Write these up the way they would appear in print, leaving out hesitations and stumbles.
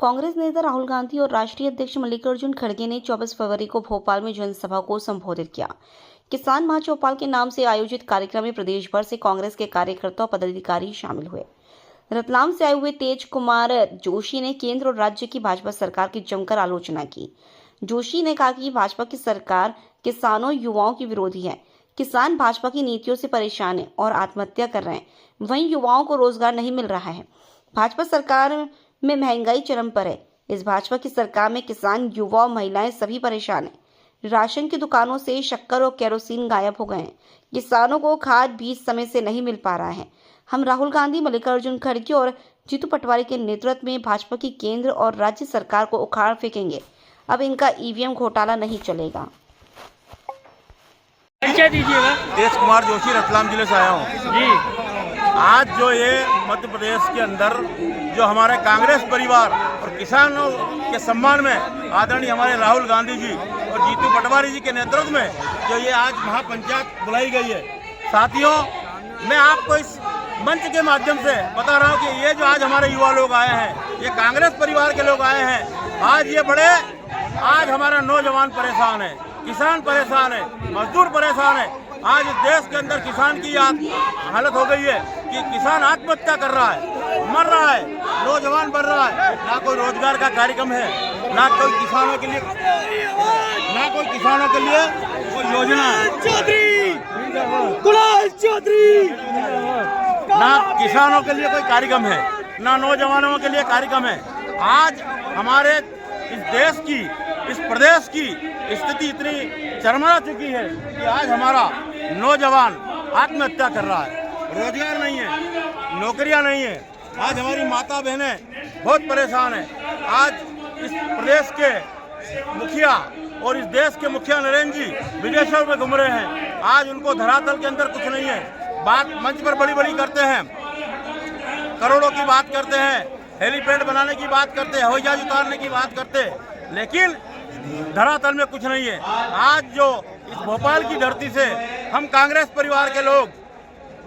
कांग्रेस नेता राहुल गांधी और राष्ट्रीय अध्यक्ष मल्लिकार्जुन खड़गे ने 24 फरवरी को भोपाल में जनसभा को संबोधित किया। किसान माह चौपाल के नाम से आयोजित कार्यक्रम में प्रदेश भर से कांग्रेस के कार्यकर्ता और पदाधिकारी शामिल हुए। रतलाम से आए हुए तेज कुमार जोशी ने केंद्र और राज्य की भाजपा सरकार की जमकर आलोचना की। जोशी ने कहा कि भाजपा की सरकार किसानों युवाओं की विरोधी है। किसान भाजपा की नीतियों से परेशान है और आत्महत्या कर रहे हैं। वहीं युवाओं को रोजगार नहीं मिल रहा है। भाजपा सरकार में महंगाई चरम पर है। इस भाजपा की सरकार में किसान, युवा और महिलाएं सभी परेशान हैं। राशन की दुकानों से शक्कर और केरोसिन गायब हो गए हैं। किसानों को खाद बीज समय से नहीं मिल पा रहा है। हम राहुल गांधी, मल्लिकार्जुन खड़गे और जीतू पटवारी के नेतृत्व में भाजपा की केंद्र और राज्य सरकार को उखाड़ फेंकेंगे। अब इनका ईवीएम घोटाला नहीं चलेगा। तेज कुमार जोशी रतलाम जिले से आया हूँ जी। आज जो ये मध्य प्रदेश के अंदर जो हमारे कांग्रेस परिवार और किसानों के सम्मान में आदरणीय हमारे राहुल गांधी जी और जीतू पटवारी जी के नेतृत्व में जो ये आज महापंचायत बुलाई गई है, साथियों, मैं आपको इस मंच के माध्यम से बता रहा हूँ कि ये जो आज हमारे युवा लोग आए हैं, ये कांग्रेस परिवार के लोग आए हैं। आज हमारा नौजवान परेशान है, किसान परेशान है, मजदूर परेशान है। आज इस देश के अंदर किसान की हालत हो गई है कि किसान आत्महत्या कर रहा है, मर रहा है, नौजवान बढ़ रहा है। ना कोई रोजगार का कार्यक्रम है, ना कोई किसानों के लिए कोई योजना है, ना किसानों के लिए कोई कार्यक्रम है, ना नौजवानों के लिए कार्यक्रम है। आज हमारे इस देश की, इस प्रदेश की स्थिति इतनी चरमरा चुकी है कि आज हमारा नौजवान आत्महत्या कर रहा है। रोजगार नहीं है, नौकरियां नहीं है। आज हमारी माता बहनें बहुत परेशान हैं। आज इस प्रदेश के मुखिया और इस देश के मुखिया नरेंद्र जी विदेशों में घूम रहे हैं। आज उनको धरातल के अंदर कुछ नहीं है। बात मंच पर बड़ी बड़ी करते हैं, करोड़ों की बात करते हैं, हेलीपैड बनाने की बात करते हैं, हवाई जहाज उतारने की बात करते हैं, लेकिन धरातल में कुछ नहीं है। आज जो इस भोपाल की धरती से हम कांग्रेस परिवार के लोग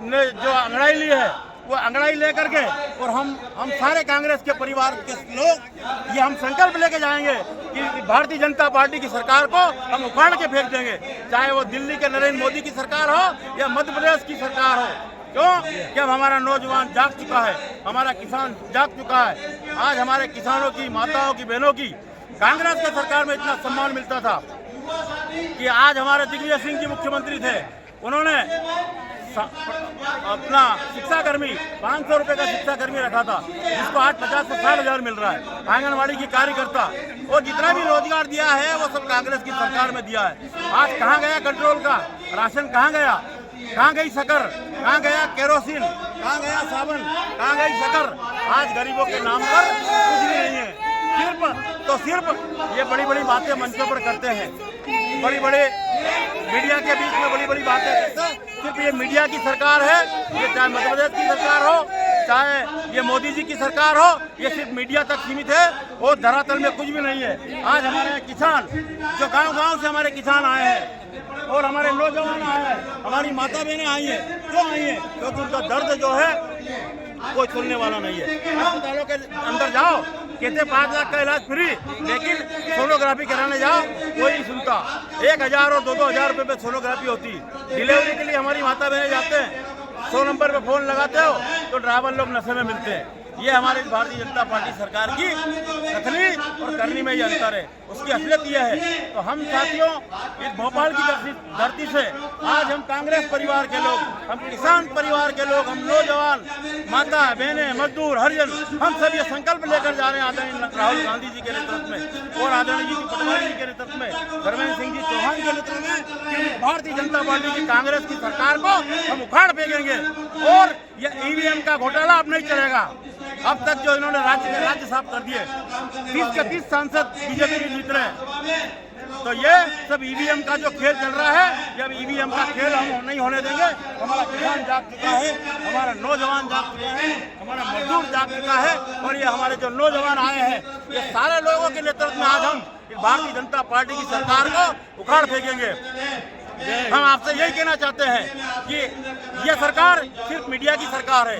ने जो अंगड़ाई ली है, वो अंगड़ाई लेकर के और हम सारे कांग्रेस के परिवार के लोग ये हम संकल्प लेके जाएंगे कि भारतीय जनता पार्टी की सरकार को हम उखाड़ के फेंक देंगे, चाहे वो दिल्ली के नरेंद्र मोदी की सरकार हो या मध्य प्रदेश की सरकार हो। क्यों? कि अब हमारा नौजवान जाग चुका है, हमारा किसान जाग चुका है। आज हमारे किसानों की, माताओं की, बहनों की कांग्रेस के सरकार में इतना सम्मान मिलता था कि आज हमारे दिग्विजय सिंह जी मुख्यमंत्री थे, उन्होंने अपना शिक्षाकर्मी 500 रुपये का शिक्षाकर्मी रखा था, जिसको आज 50 से 60 हजार मिल रहा है। आंगनबाड़ी की कार्यकर्ता और जितना भी रोजगार दिया है वो सब कांग्रेस की सरकार में दिया है। आज कहाँ गया कंट्रोल का राशन, कहाँ गया, कहाँ गई शक्कर, कहाँ गया केरोसिन, कहाँ गया साबुन, कहाँ गई शक्कर? आज गरीबों के नाम पर कुछ भी नहीं है। सिर्फ ये बड़ी बड़ी बातें मंचों पर करते हैं, बड़ी बड़े मीडिया के बीच में बड़ी बड़ी बातें करते हैं। सिर्फ ये मीडिया की सरकार है, ये चाहे मध्य प्रदेश की सरकार हो, चाहे ये मोदी जी की सरकार हो, ये सिर्फ मीडिया तक सीमित है और धरातल में कुछ भी नहीं है। आज हमारे किसान जो गांव-गांव से हमारे किसान आए हैं और हमारे नौजवान आए हैं, हमारी माता बहनें आई हैं। क्यों आई हैं? क्योंकि उनका दर्द जो है कोई सुनने वाला नहीं है। अस्पतालों के अंदर जाओ, कहते 5 लाख का इलाज फ्री, लेकिन सोनोग्राफी कराने जाओ कोई नहीं सुनता। 1000 और 2-2 हजार रुपये में सोनोग्राफी होती। डिलीवरी के लिए हमारी माता बहनें जाते हैं, 100 नंबर पे फोन लगाते हो तो ड्राइवर लोग नशे में मिलते हैं। ये हमारी भारतीय जनता पार्टी सरकार की कथनी और करनी में ये अंतर है, उसकी असलियत यह है। तो हम साथियों, इस भोपाल की धरती से आज हम कांग्रेस परिवार के लोग, हम किसान परिवार के लोग, हम नौजवान, माता बहनें, मजदूर, हरिजन, हम सब ये संकल्प लेकर जा रहे हैं आदरणीय राहुल गांधी जी के नेतृत्व में और आदरणीय जीतू पटवारी जी के नेतृत्व में, धर्मेंद्र सिंह जी चौहान के नेतृत्व में कि भारतीय जनता पार्टी की कांग्रेस की सरकार को हम उखाड़ फेंकेंगे और ये ईवीएम का घोटाला अब नहीं चलेगा। अब तक जो इन्होंने राज्य साफ कर दिए, 30 के 30 सांसद बीजेपी के जीत रहे हैं। तो ये सब ईवीएम का जो खेल चल रहा है, जब ईवीएम का खेल हम नहीं होने देंगे। हमारा किसान जाग चुका है, हमारा नौजवान जाग चुका है, हमारा मजदूर जाग चुका है और ये हमारे जो नौजवान आए हैं, ये सारे लोगों के नेतृत्व में आज हम भारतीय जनता पार्टी की सरकार को उखाड़ फेंकेंगे। हम आपसे यही कहना चाहते हैं कि ये सरकार सिर्फ मीडिया की सरकार है,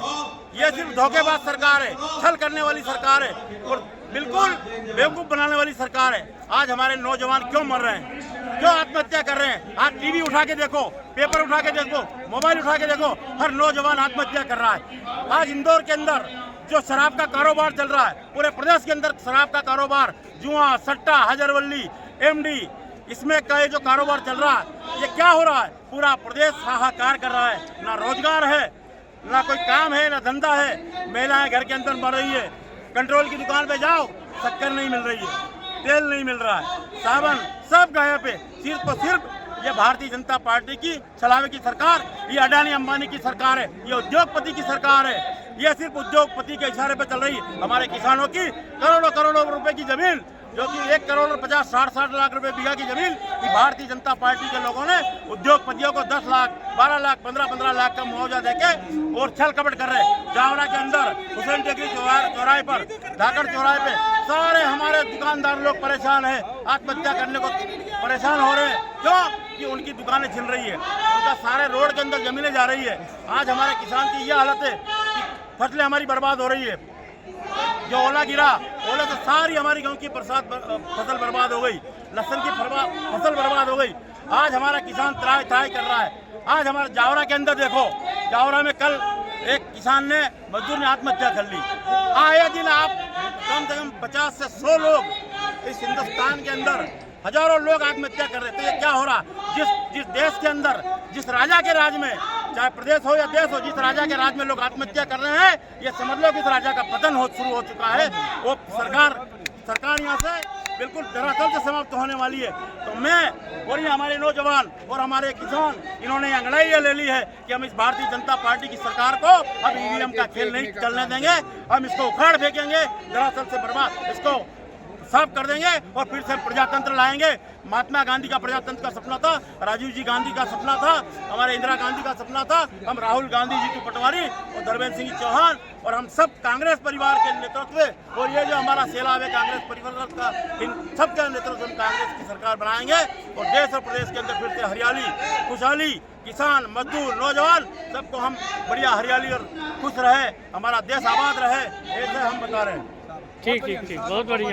ये सिर्फ धोखेबाज सरकार है, छल करने वाली सरकार है और बिल्कुल बेवकूफ बनाने वाली सरकार है। आज हमारे नौजवान क्यों मर रहे हैं, क्यों आत्महत्या कर रहे हैं? आज टीवी उठा के देखो, पेपर उठा के देखो, मोबाइल उठा के देखो, हर नौजवान आत्महत्या कर रहा है। आज इंदौर के अंदर जो शराब का कारोबार चल रहा है, पूरे प्रदेश के अंदर शराब का कारोबार, जुआ, सट्टा, हजरवल्ली, एमडी, इसमें का ये जो कारोबार चल रहा है, ये क्या हो रहा है? पूरा प्रदेश हाहाकार कर रहा है। ना रोजगार है, ना कोई काम है, ना धंधा है। महिलाएं घर के अंदर मर रही है। कंट्रोल की दुकान पे जाओ, शक्कर नहीं मिल रही है, तेल नहीं मिल रहा है, साबुन सब गायब है। सिर्फ और सिर्फ ये भारतीय जनता पार्टी की छलावे की सरकार, ये अडानी अंबानी की सरकार है, ये उद्योगपति की सरकार है। ये सिर्फ उद्योगपति के इशारे पे चल रही है। हमारे किसानों की करोड़ों करोड़ों रुपए की जमीन, जो कि 1 करोड़ 50-60 लाख रुपए बीघा की जमीन, कि भारतीय जनता पार्टी के लोगों ने उद्योगपतियों को 10 लाख, 12 लाख, 15-15 लाख का मुआवजा देके और छल कपट कर रहे हैं। जावरा के अंदर हुसैन टेकरी चौराहे पर, धाकड़ चौराहे पे सारे हमारे दुकानदार लोग परेशान हैं, आत्महत्या करने को परेशान हो रहे हैं। क्यों? कि उनकी दुकानें छिन रही है, उनका सारे रोड के अंदर जमीनें जा रही है। आज हमारे किसान की यह हालत है कि फसलें हमारी बर्बाद हो रही है। जो ओला गिरा, ओले से सारी हमारी गांव की फसल बर्बाद हो गई, लहसुन की फसल बर्बाद हो गई। आज हमारा किसान त्राही त्राही कर रहा है। आज हमारे जावरा के अंदर देखो, जावरा में कल एक किसान ने, मजदूर ने आत्महत्या कर ली। आए दिन आप कम से कम 50 से 100 लोग इस हिंदुस्तान के अंदर, हजारों लोग आत्महत्या कर रहे थे। ये क्या हो रहा? जिस देश के अंदर, जिस राजा के राज में, चाहे प्रदेश हो या देश हो, जिस राजा के राज में लोग आत्महत्या कर रहे हैं, ये समझ लो कि इस राजा का पतन शुरू हो चुका है। वो सरकार यहाँ से बिल्कुल धरातल से समाप्त होने वाली है। तो मैं और ये हमारे नौजवान और हमारे किसान, इन्होंने अंगड़ाई ले ली है कि हम इस भारतीय जनता पार्टी की सरकार को अब ईवीएम का खेल नहीं चलने देंगे। हम इसको उखाड़ फेंकेंगे, धरातल से बर्बाद, इसको साफ कर देंगे और फिर से प्रजातंत्र लाएंगे। महात्मा गांधी का प्रजातंत्र का सपना था, राजीव जी गांधी का सपना था, हमारे इंदिरा गांधी का सपना था। हम राहुल गांधी जी की पटवारी और धर्मेंद्र सिंह चौहान और हम सब कांग्रेस परिवार के नेतृत्व में, और ये जो हमारा सैलाब है कांग्रेस परिवार का, इन सब के नेतृत्व में कांग्रेस की सरकार बनाएंगे और देश और प्रदेश के अंदर फिर से हरियाली, खुशहाली, किसान, मजदूर, नौजवान, सबको हम बढ़िया हरियाली और खुश रहे, हमारा देश आबाद रहे, ऐसे हम बता रहे हैं। ठीक, बहुत बढ़िया।